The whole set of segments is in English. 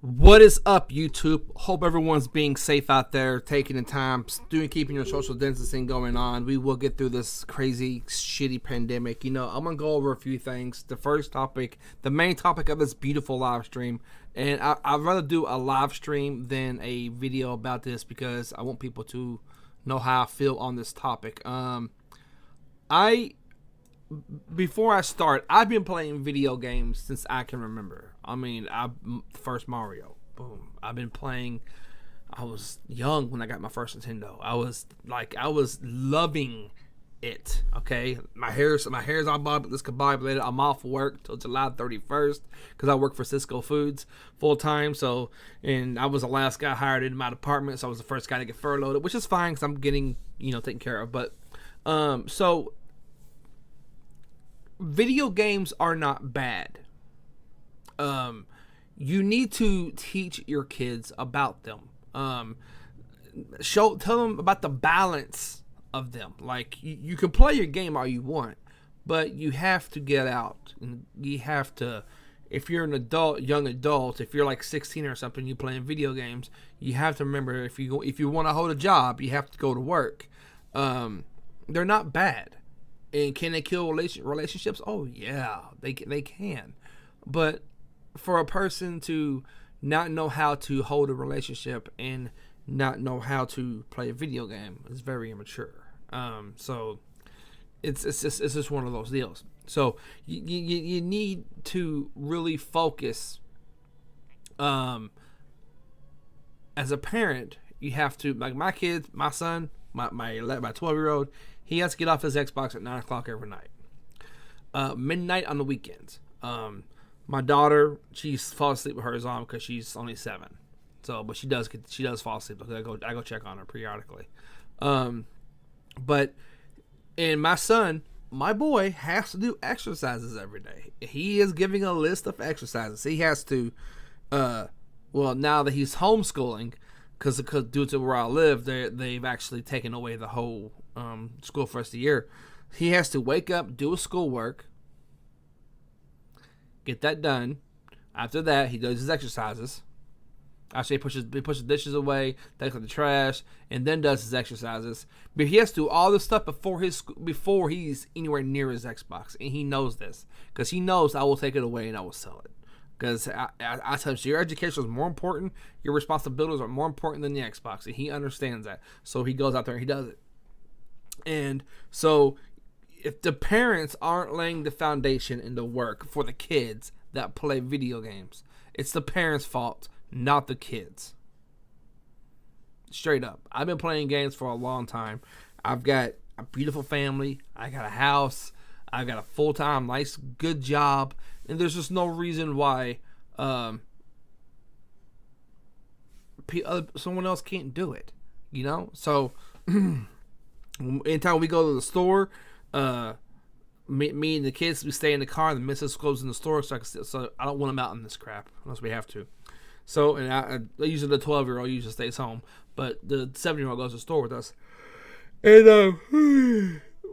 What is up, YouTube? Hope everyone's being safe out there, taking the time, keeping your social distancing going on. We will get through this crazy, shitty pandemic. I'm gonna go over a few things. The first topic, the main topic of this beautiful live stream, and I'd rather do a live stream than a video about this because I want people to know how I feel on this topic. Before I start, I've been playing video games since I can remember. First Mario, boom. I've been playing. I was young when I got my first Nintendo. I was loving it. Okay, my hair's all discombobulated. I'm off work till July 31st because I work for Cisco Foods full time. And I was the last guy hired in my department, so I was the first guy to get furloughed, which is fine because I'm getting taken care of. But video games are not bad. You need to teach your kids about them. Tell them about the balance of them. Like you can play your game all you want, but you have to get out and you have to. If you're an adult, young adult, if you're like 16 or something, you playing video games, you have to remember if you want to hold a job, you have to go to work. They're not bad. And can they kill relationships? Oh yeah, they can. But for a person to not know how to hold a relationship and not know how to play a video game is very immature. So it's just one of those deals. So you need to really focus. As a parent, you have to, like my kids, my son, my 12-year-old. He has to get off his Xbox at 9 o'clock every night. Midnight on the weekends. My daughter, she falls asleep with hers on because she's only 7. But she does fall asleep. I go check on her periodically. And my son, my boy, has to do exercises every day. He is giving a list of exercises. He has to. Now that he's homeschooling, because due to where I live, they've actually taken away the whole school for the rest of the year. He has to wake up, do his schoolwork, get that done. After that, he does his exercises. Actually, he pushes dishes away, takes out the trash, and then does his exercises. But he has to do all this stuff before he's anywhere near his Xbox, and he knows this because he knows I will take it away and I will sell it. Because I tell you, your education is more important. Your responsibilities are more important than the Xbox, and he understands that. So he goes out there and he does it. And so, if the parents aren't laying the foundation in the work for the kids that play video games, it's the parents' fault, not the kids. Straight up. I've been playing games for a long time. I've got a beautiful family. I got a house. I've got a full-time, nice, good job. And there's just no reason why someone else can't do it. So anytime we go to the store, me and the kids, we stay in the car. The missus goes in the store, so I don't want them out in this crap unless we have to. So, and I usually the 12-year-old usually stays home, but the 7-year-old goes to the store with us. And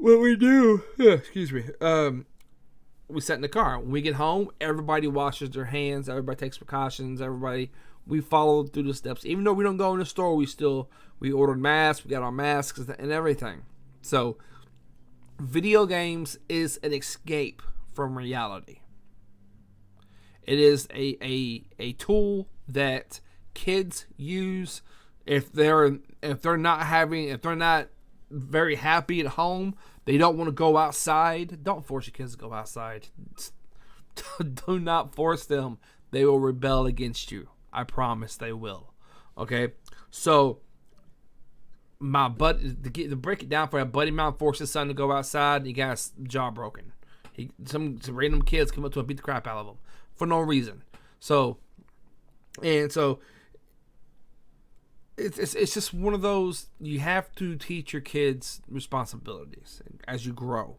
what we do, excuse me, we sit in the car. When we get home, everybody washes their hands. Everybody takes precautions. We follow through the steps. Even though we don't go in the store, we ordered masks. We got our masks and everything. So, video games is an escape from reality. It is a tool that kids use if they're not very happy at home. They don't want to go outside. Don't force your kids to go outside. Do not force them. They will rebel against you. I promise they will. Okay? So, to break it down for a buddy of mine, forced his son to go outside, and he got his jaw broken. Some random kids come up to him and beat the crap out of him for no reason. It's just one of those, you have to teach your kids responsibilities as you grow.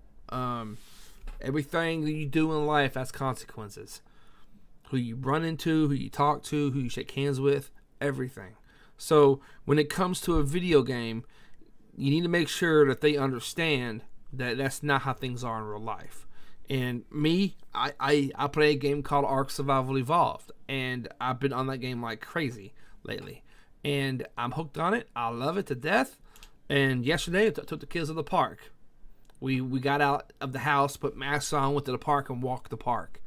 Everything that you do in life has consequences. Who you run into, who you talk to, who you shake hands with, everything. So when it comes to a video game, you need to make sure that they understand that that's not how things are in real life. And me, I play a game called Ark Survival Evolved, and I've been on that game like crazy lately. And I'm hooked on it. I love it to death. And yesterday, I took the kids to the park. We got out of the house, put masks on, went to the park, and walked the park.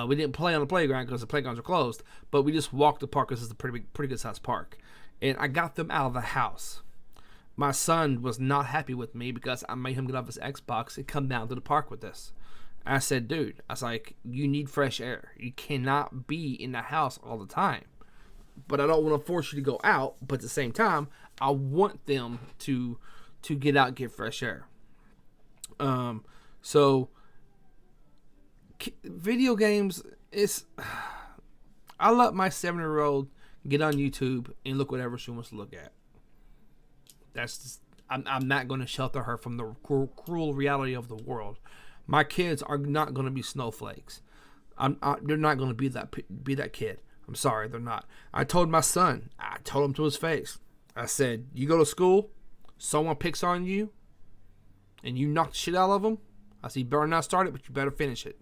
We didn't play on the playground because the playgrounds are closed, but we just walked the park because it's a pretty good sized park. And I got them out of the house. My son was not happy with me because I made him get off his Xbox and come down to the park with us. I said, dude, I was like, you need fresh air. You cannot be in the house all the time. But I don't want to force you to go out. But at the same time, I want them to get out and get fresh air. So video games is. I let my 7-year-old get on YouTube and look whatever she wants to look at. That's just, I'm not going to shelter her from the cruel reality of the world. My kids are not going to be snowflakes. They're not going to be that kid. I'm sorry, they're not. I told my son, I told him to his face, I said, you go to school, someone picks on you, and you knock the shit out of them, I said, you better not start it, but you better finish it.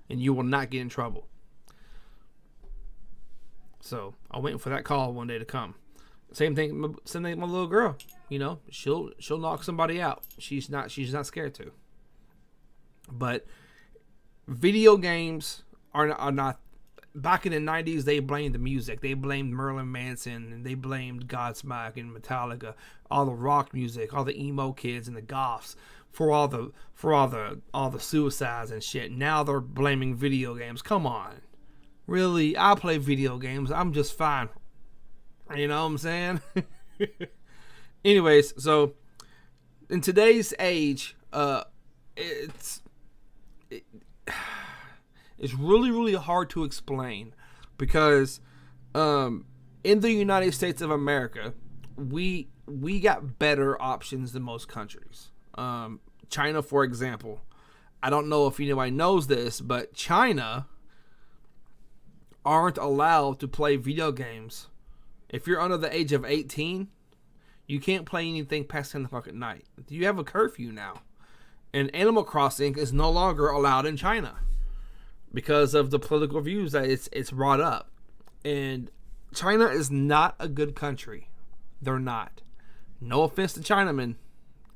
And you will not get in trouble. So, I'm waiting for that call one day to come. Same thing with my little girl. You know, she'll knock somebody out. She's not scared to. But video games are not. Back in the 90s, they blamed the music. They blamed Marilyn Manson, and they blamed Godsmack and Metallica, all the rock music, all the emo kids and the goths for all the suicides and shit. Now they're blaming video games. Come on, really? I play video games. I'm just fine. You know what I'm saying? Anyways, so in today's age, it's really, really hard to explain because in the United States of America, we got better options than most countries. China, for example, I don't know if anybody knows this, but China aren't allowed to play video games. If you're under the age of 18, you can't play anything past 10 o'clock at night. You have a curfew now. And Animal Crossing is no longer allowed in China because of the political views that it's brought up. And China is not a good country. They're not. No offense to Chinamen.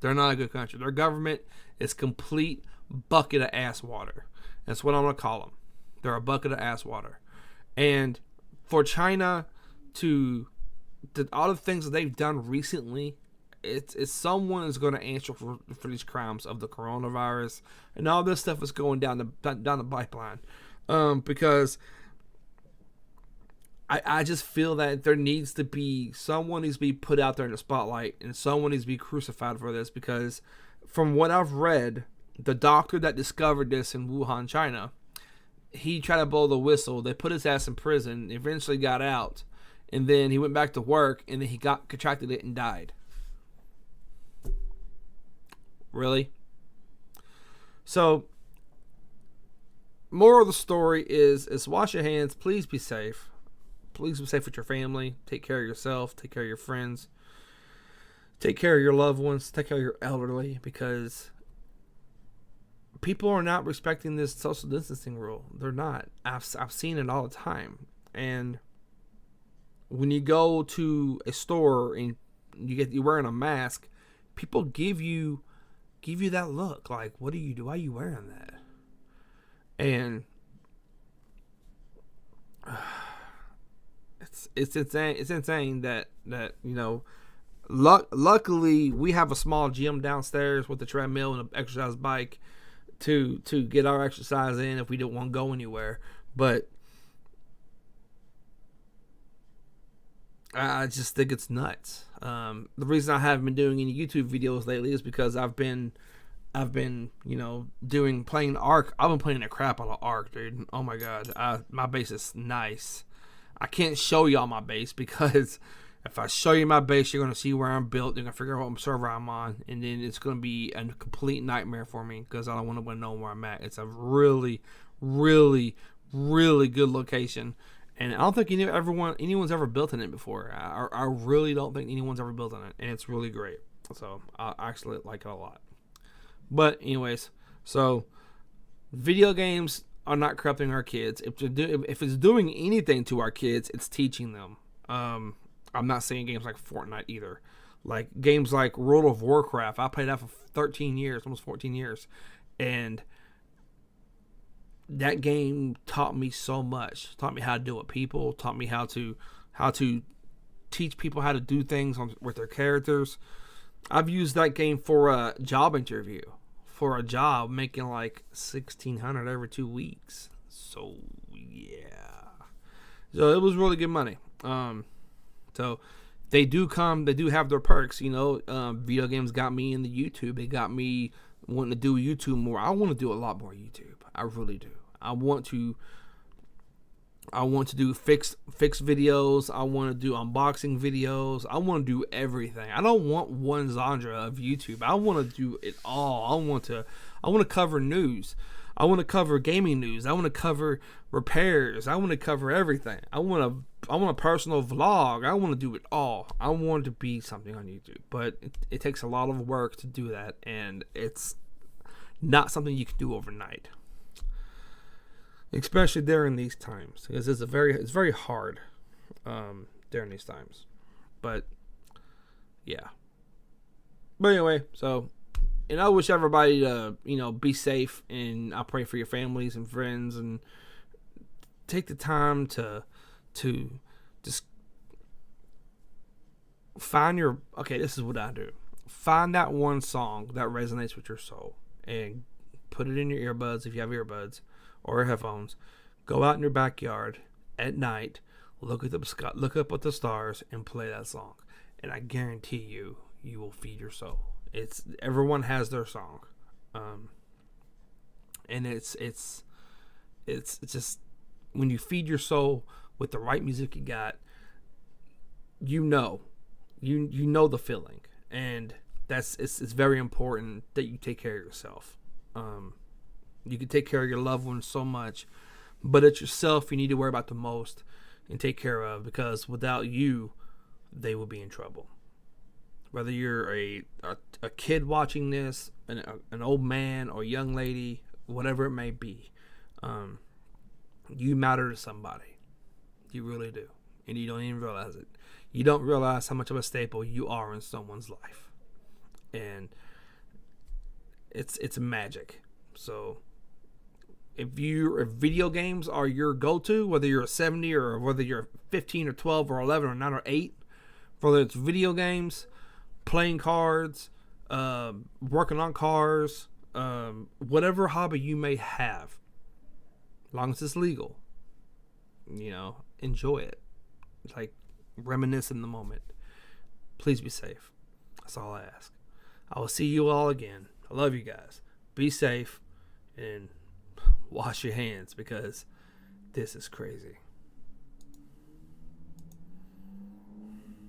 They're not a good country. Their government is complete bucket of ass water. That's what I'm going to call them. They're a bucket of ass water. And for China to all the things that they've done recently, it's someone is going to answer for these crimes of the coronavirus and all this stuff is going down the pipeline. Because I just feel that there needs to be someone needs to be put out there in the spotlight and someone needs to be crucified for this, because from what I've read, the doctor that discovered this in Wuhan, China, he tried to blow the whistle. They put his ass in prison, eventually got out, and then he went back to work, and then he contracted it and died. Really? So, moral of the story is wash your hands. Please be safe. Please be safe with your family. Take care of yourself. Take care of your friends. Take care of your loved ones. Take care of your elderly, because people are not respecting this social distancing rule. They're not. I've seen it all the time. And when you go to a store and you're wearing a mask, people give you that look like, what do you do? Why are you wearing that? And it's insane. It's insane that you know. Luckily, we have a small gym downstairs with a treadmill and an exercise bike to get our exercise in if we don't want to go anywhere. But I just think it's nuts. The reason I haven't been doing any YouTube videos lately is because I've been playing Ark. I've been playing the crap out of Ark, dude. Oh my god, my base is nice. I can't show y'all my base because if I show you my base, you're gonna see where I'm built. You're gonna figure out what server I'm on, and then it's gonna be a complete nightmare for me because I don't want to know where I'm at. It's a really, really, really good location. And I don't think anyone's ever built in it before. I really don't think anyone's ever built in it. And it's really great. So I actually like it a lot. But anyways, so Video games are not corrupting our kids. If it's doing anything to our kids, it's teaching them. I'm not saying games like Fortnite either. Like games like World of Warcraft, I played that for 13 years, almost 14 years, and that game taught me so much. Taught me how to deal with people. Taught me how to teach people how to do things with their characters. I've used that game for a job interview, for a job, making like $1,600 every 2 weeks. So yeah, so it was really good money. So they do have their perks. Video games got me into YouTube. They got me wanting to do YouTube more. I want to do a lot more YouTube. I really do. I want to do fixed videos. I want to do unboxing videos. I want to do everything. I don't want one genre of YouTube. I want to do it all. I want to cover news. I want to cover gaming news. I want to cover repairs. I want to cover everything. I want a personal vlog. I want to do it all. I want to be something on YouTube. But it takes a lot of work to do that, and it's not something you can do overnight. Especially during these times, because it's very hard during these times. But yeah. But anyway, so, and I wish everybody to be safe, and I pray for your families and friends, and take the time to just find your, okay, this is what I do. Find that one song that resonates with your soul and put it in your earbuds if you have earbuds or headphones. Go out in your backyard at night, look up at the stars, and play that song. And I guarantee you will feed your soul. Everyone has their song, and it's just when you feed your soul with the right music you got, you know the feeling, and it's very important that you take care of yourself. You can take care of your loved ones so much, but it's yourself you need to worry about the most and take care of, because without you, they will be in trouble. Whether you're a kid watching this, an old man or young lady, whatever it may be, you matter to somebody. You really do, and you don't even realize it. You don't realize how much of a staple you are in someone's life, and it's magic. So if video games are your go-to, whether you're a 70 or whether you're 15 or 12 or 11 or 9 or 8, whether it's video games, playing cards, working on cars, whatever hobby you may have, as long as it's legal, enjoy it. Like, reminisce in the moment. Please be safe. That's all I ask. I will see you all again. I love you guys. Be safe and wash your hands, because this is crazy.